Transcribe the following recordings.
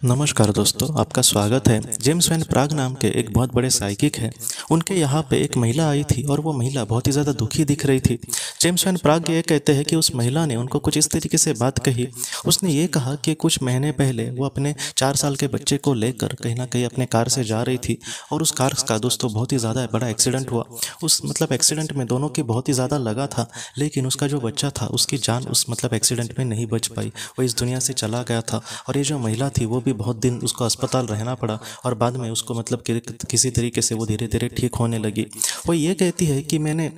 नमस्कार दोस्तों, आपका स्वागत है। जेम्स वैन प्राग नाम के एक बहुत बड़े साइकिक हैं। उनके यहाँ पे एक महिला आई थी और वो महिला बहुत ही ज़्यादा दुखी दिख रही थी। जेम्स वैन प्राग ये कहते हैं कि उस महिला ने उनको कुछ इस तरीके से बात कही। उसने ये कहा कि कुछ महीने पहले वो अपने 4 साल के बच्चे को लेकर कहीं ना कहीं अपने कार से जा रही थी और उस कार का दोस्तों बहुत ही ज़्यादा बड़ा एक्सीडेंट हुआ। उस एक्सीडेंट में दोनों की बहुत ही ज़्यादा लगा था, लेकिन उसका जो बच्चा था उसकी जान उस एक्सीडेंट में नहीं बच पाई। वो इस दुनिया से चला गया था और ये जो महिला थी वो भी बहुत दिन उसको अस्पताल रहना पड़ा और बाद में उसको किसी तरीके से वो धीरे धीरे ठीक होने लगी। वो ये कहती है कि मैंने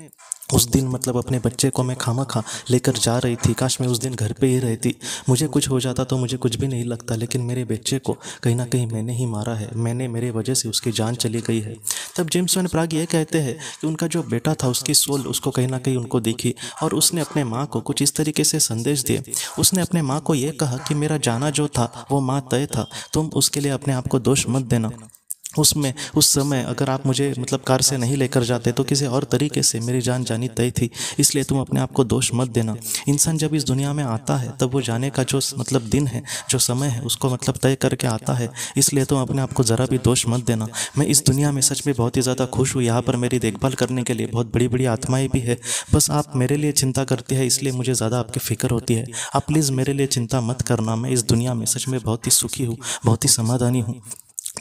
उस दिन अपने बच्चे को मैं खामखा लेकर जा रही थी, काश मैं उस दिन घर पे ही रहती। मुझे कुछ हो जाता तो मुझे कुछ भी नहीं लगता, लेकिन मेरे बच्चे को कहीं ना कहीं मैंने ही मारा है, मेरे वजह से उसकी जान चली गई है। तब जेम्स वैन प्राग ये कहते हैं कि उनका जो बेटा था उसकी सोल उसको कहीं ना कहीं उनको दिखी और उसने अपने माँ को कुछ इस तरीके से संदेश दिए। उसने अपने माँ को ये कहा कि मेरा जाना जो था वो माँ तय था, तुम उसके लिए अपने आप को दोष मत देना। उस समय अगर आप मुझे कार से नहीं लेकर जाते तो किसी और तरीके से मेरी जान जानी तय थी, इसलिए तुम अपने आप को दोष मत देना। इंसान जब इस दुनिया में आता है तब वो जाने का जो दिन है, जो समय है, उसको तय करके आता है, इसलिए तुम अपने आप को ज़रा भी दोष मत देना। मैं इस दुनिया में सच में बहुत ही ज़्यादा खुश हूँ। यहाँ पर मेरी देखभाल करने के लिए बहुत बड़ी बड़ी आत्माएं भी है। बस आप मेरे लिए चिंता करती है, इसलिए मुझे ज़्यादा आपकी फिक्र होती है। आप प्लीज़ मेरे लिए चिंता मत करना। मैं इस दुनिया में सच में बहुत ही सुखी हूँ, बहुत ही समाधानी हूँ।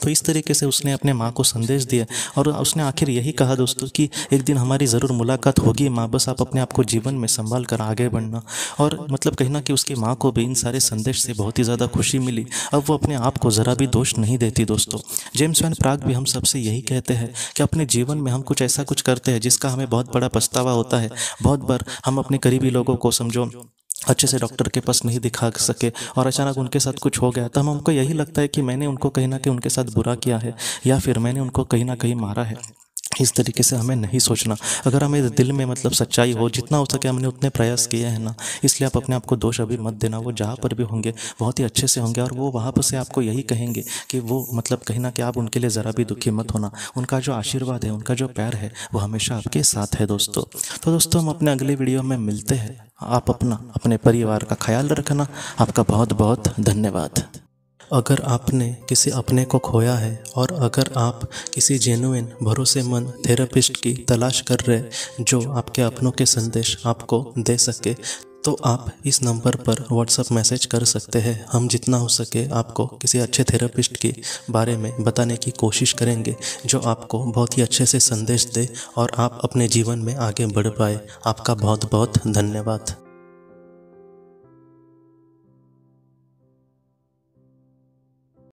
तो इस तरीके से उसने अपने माँ को संदेश दिया और उसने आखिर यही कहा दोस्तों कि एक दिन हमारी ज़रूर मुलाकात होगी माँ, बस आप अपने आप को जीवन में संभाल कर आगे बढ़ना। और कहीं ना कि उसकी माँ को भी इन सारे संदेश से बहुत ही ज़्यादा खुशी मिली। अब वो अपने आप को ज़रा भी दोष नहीं देती दोस्तों। जेम्स वैन प्राग भी हम सबसे यही कहते हैं कि अपने जीवन में हम कुछ ऐसा कुछ करते हैं जिसका हमें बहुत बड़ा पछतावा होता है। बहुत बार हम अपने करीबी लोगों को समझो अच्छे से डॉक्टर के पास नहीं दिखा सके और अचानक उनके साथ कुछ हो गया, तो हमको यही लगता है कि मैंने उनको कहीं ना कहीं उनके साथ बुरा किया है या फिर मैंने उनको कहीं ना कहीं मारा है। इस तरीके से हमें नहीं सोचना। अगर हमें दिल में सच्चाई हो, जितना हो सके हमने उतने प्रयास किए हैं ना, इसलिए आप अपने आप को दोष अभी मत देना। वो जहाँ पर भी होंगे बहुत ही अच्छे से होंगे और वो वहाँ पर से आपको यही कहेंगे कि वो कहीं ना कि आप उनके लिए ज़रा भी दुखी मत होना। उनका जो आशीर्वाद है, उनका जो प्यार है, वो हमेशा आपके साथ है दोस्तों। तो दोस्तों, हम अपने अगले वीडियो में मिलते हैं। आप अपने परिवार का ख्याल रखना। आपका बहुत बहुत धन्यवाद। अगर आपने किसी अपने को खोया है और अगर आप किसी जेन्युइन भरोसेमंद थेरेपिस्ट की तलाश कर रहे जो आपके अपनों के संदेश आपको दे सके, तो आप इस नंबर पर व्हाट्सएप मैसेज कर सकते हैं। हम जितना हो सके आपको किसी अच्छे थेरेपिस्ट के बारे में बताने की कोशिश करेंगे जो आपको बहुत ही अच्छे से संदेश दे और आप अपने जीवन में आगे बढ़ पाए। आपका बहुत बहुत धन्यवाद।